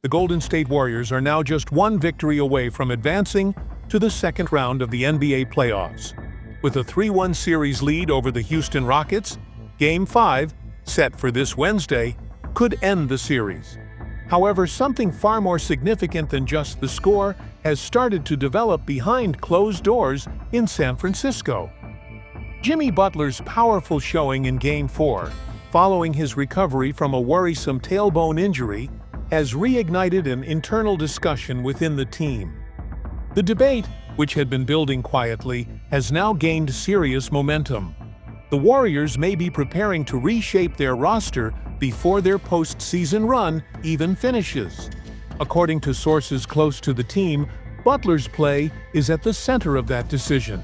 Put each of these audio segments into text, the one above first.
The Golden State Warriors are now just one victory away from advancing to the second round of the NBA playoffs. With a 3-1 series lead over the Houston Rockets, Game 5, set for this Wednesday, could end the series. However, something far more significant than just the score has started to develop behind closed doors in San Francisco. Jimmy Butler's powerful showing in Game 4, following his recovery from a worrisome tailbone injury, has reignited an internal discussion within the team. The debate, which had been building quietly, has now gained serious momentum. The Warriors may be preparing to reshape their roster before their postseason run even finishes. According to sources close to the team, Butler's play is at the center of that decision.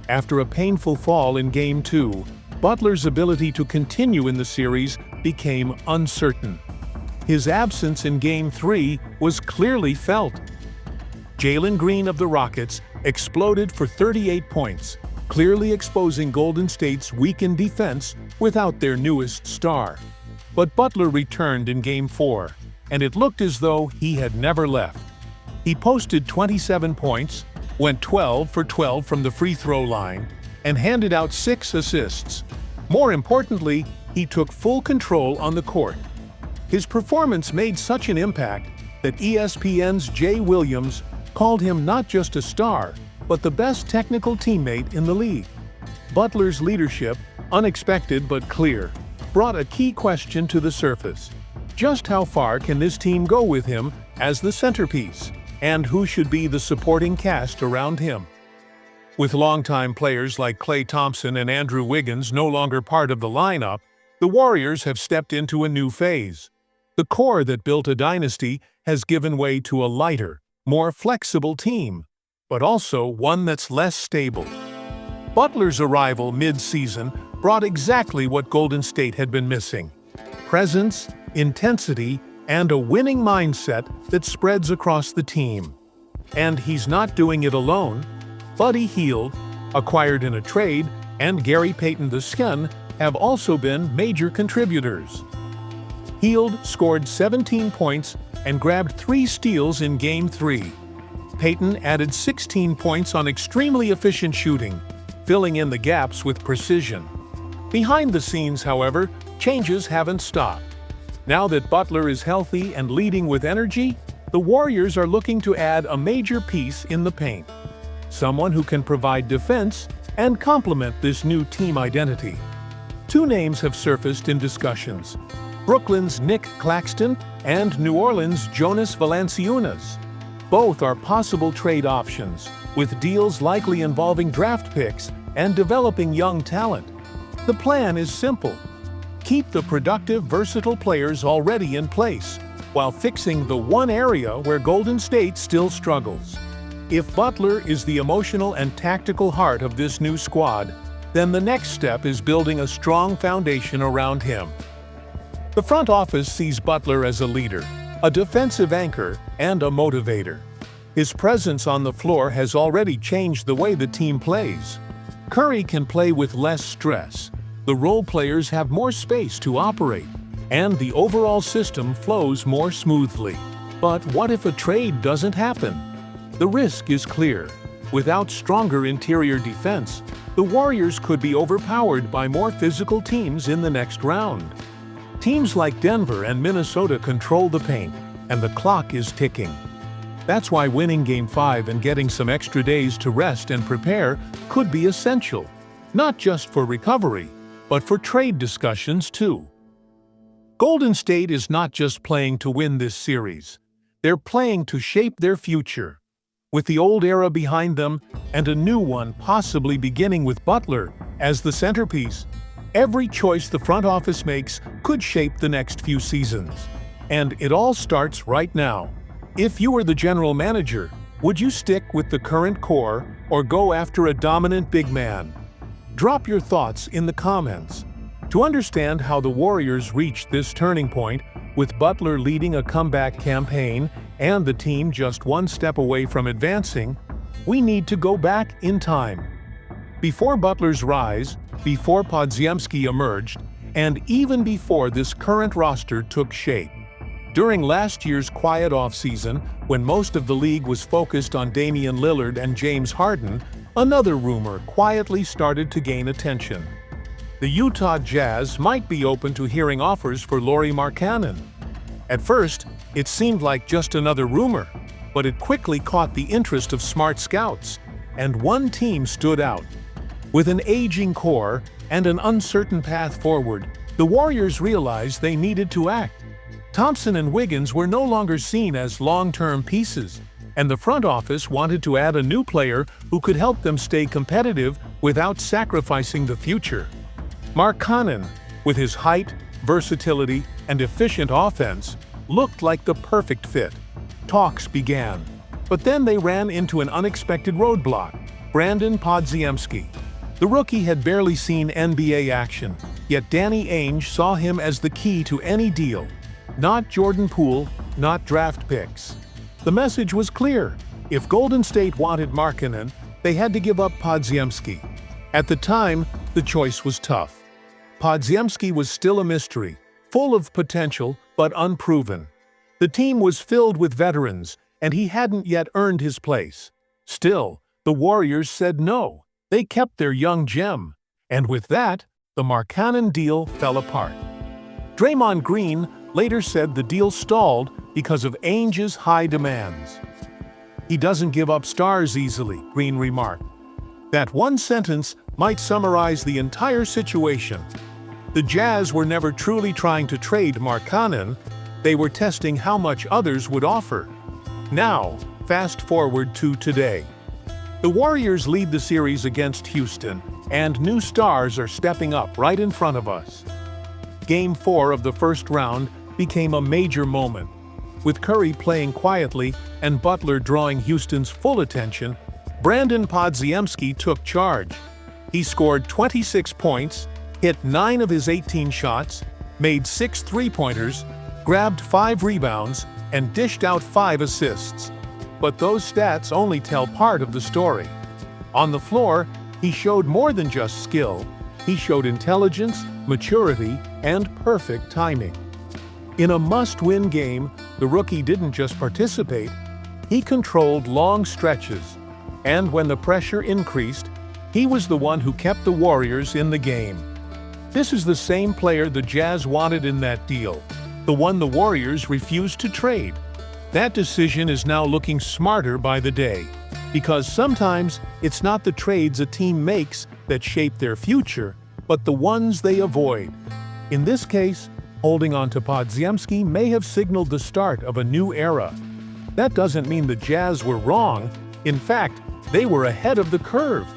After a painful fall in Game 2, Butler's ability to continue in the series became uncertain. His absence in Game 3 was clearly felt. Jalen Green of the Rockets exploded for 38 points, clearly exposing Golden State's weakened defense without their newest star. But Butler returned in Game 4, and it looked as though he had never left. He posted 27 points, went 12 for 12 from the free throw line, and handed out 6 assists. More importantly, he took full control on the court. His performance made such an impact that ESPN's Jay Williams called him not just a star, but the best technical teammate in the league. Butler's leadership, unexpected but clear, brought a key question to the surface. Just how far can this team go with him as the centerpiece, and who should be the supporting cast around him? With longtime players like Klay Thompson and Andrew Wiggins no longer part of the lineup, the Warriors have stepped into a new phase. The core that built a dynasty has given way to a lighter, more flexible team, but also one that's less stable. Butler's arrival mid-season brought exactly what Golden State had been missing: presence, intensity, and a winning mindset that spreads across the team. And he's not doing it alone. Buddy Hield, acquired in a trade, and Gary Payton II have also been major contributors. Hield scored 17 points and grabbed 3 steals in Game 3. Payton added 16 points on extremely efficient shooting, filling in the gaps with precision. Behind the scenes, however, changes haven't stopped. Now that Butler is healthy and leading with energy, the Warriors are looking to add a major piece in the paint. Someone who can provide defense and complement this new team identity. 2 names have surfaced in discussions: Brooklyn's Nick Claxton and New Orleans' Jonas Valanciunas. Both are possible trade options, with deals likely involving draft picks and developing young talent. The plan is simple: keep the productive, versatile players already in place, while fixing the one area where Golden State still struggles. If Butler is the emotional and tactical heart of this new squad, then the next step is building a strong foundation around him. The front office sees Butler as a leader, a defensive anchor, and a motivator. His presence on the floor has already changed the way the team plays. Curry can play with less stress, the role players have more space to operate, and the overall system flows more smoothly. But what if a trade doesn't happen? The risk is clear. Without stronger interior defense, the Warriors could be overpowered by more physical teams in the next round. Teams like Denver and Minnesota control the paint, and the clock is ticking. That's why winning Game 5 and getting some extra days to rest and prepare could be essential, not just for recovery, but for trade discussions too. Golden State is not just playing to win this series. They're playing to shape their future. With the old era behind them and a new one possibly beginning with Butler as the centerpiece, every choice the front office makes could shape the next few seasons. And it all starts right now. If you were the general manager, would you stick with the current core or go after a dominant big man? Drop your thoughts in the comments. To understand how the Warriors reached this turning point, with Butler leading a comeback campaign and the team just one step away from advancing, we need to go back in time. Before Butler's rise, before Podziemski emerged, and even before this current roster took shape. During last year's quiet offseason, when most of the league was focused on Damian Lillard and James Harden, another rumor quietly started to gain attention. The Utah Jazz might be open to hearing offers for Lauri Markkanen. At first, it seemed like just another rumor, but it quickly caught the interest of smart scouts, and one team stood out. With an aging core and an uncertain path forward, the Warriors realized they needed to act. Thompson and Wiggins were no longer seen as long-term pieces, and the front office wanted to add a new player who could help them stay competitive without sacrificing the future. Markkanen, with his height, versatility, and efficient offense, looked like the perfect fit. Talks began, but then they ran into an unexpected roadblock: Brandon Podziemski. The rookie had barely seen NBA action, yet Danny Ainge saw him as the key to any deal. Not Jordan Poole, not draft picks. The message was clear: if Golden State wanted Markkanen, they had to give up Podziemski. At the time, the choice was tough. Podziemski was still a mystery, full of potential but unproven. The team was filled with veterans, and he hadn't yet earned his place. Still, the Warriors said no. They kept their young gem, and with that, the Markkanen deal fell apart. Draymond Green later said the deal stalled because of Ainge's high demands. "He doesn't give up stars easily," Green remarked. That one sentence might summarize the entire situation. The Jazz were never truly trying to trade Markkanen. They were testing how much others would offer. Now, fast forward to today. The Warriors lead the series against Houston, and new stars are stepping up right in front of us. Game 4 of the first round became a major moment. With Curry playing quietly and Butler drawing Houston's full attention, Brandon Podziemski took charge. He scored 26 points, hit 9 of his 18 shots, made 6 three-pointers, grabbed 5 rebounds, and dished out 5 assists. But those stats only tell part of the story. On the floor, he showed more than just skill. He showed intelligence, maturity, and perfect timing. In a must-win game, the rookie didn't just participate, he controlled long stretches. And when the pressure increased, he was the one who kept the Warriors in the game. This is the same player the Jazz wanted in that deal, the one the Warriors refused to trade. That decision is now looking smarter by the day, because sometimes it's not the trades a team makes that shape their future, but the ones they avoid. In this case, holding on to Podziemski may have signaled the start of a new era. That doesn't mean the Jazz were wrong. In fact, they were ahead of the curve.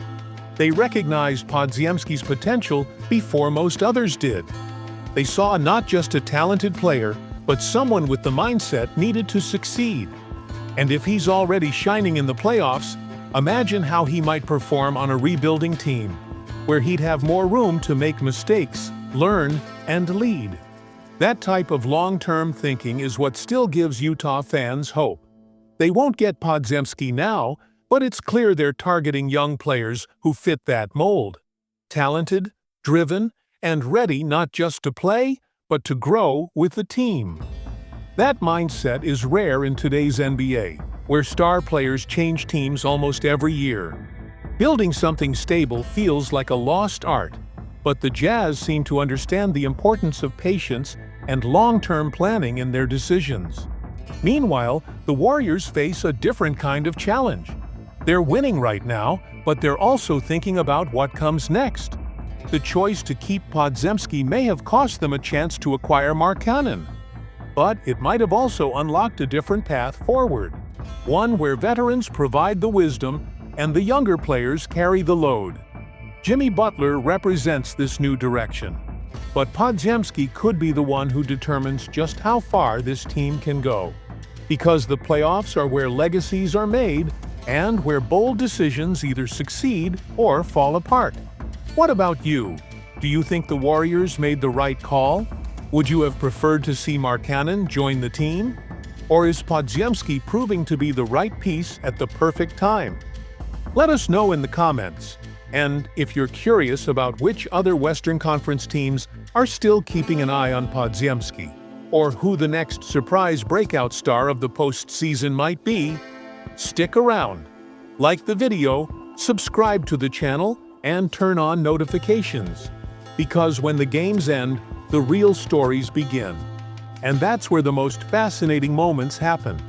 They recognized Podziemski's potential before most others did. They saw not just a talented player, but someone with the mindset needed to succeed. And if he's already shining in the playoffs, imagine how he might perform on a rebuilding team, where he'd have more room to make mistakes, learn, and lead. That type of long-term thinking is what still gives Utah fans hope. They won't get Podziemski now, but it's clear they're targeting young players who fit that mold. Talented, driven, and ready not just to play, but to grow with the team. That mindset is rare in today's NBA, where star players change teams almost every year. Building something stable feels like a lost art, but the Jazz seem to understand the importance of patience and long-term planning in their decisions. Meanwhile, the Warriors face a different kind of challenge. They're winning right now, but they're also thinking about what comes next. The choice to keep Podziemski may have cost them a chance to acquire Markkanen. But it might have also unlocked a different path forward, one where veterans provide the wisdom and the younger players carry the load. Jimmy Butler represents this new direction, but Podziemski could be the one who determines just how far this team can go. Because the playoffs are where legacies are made and where bold decisions either succeed or fall apart. What about you? Do you think the Warriors made the right call? Would you have preferred to see Markkanen join the team? Or is Podziemski proving to be the right piece at the perfect time? Let us know in the comments. And if you're curious about which other Western Conference teams are still keeping an eye on Podziemski, or who the next surprise breakout star of the postseason might be, stick around. Like the video, subscribe to the channel, and turn on notifications. Because when the games end, the real stories begin. And that's where the most fascinating moments happen.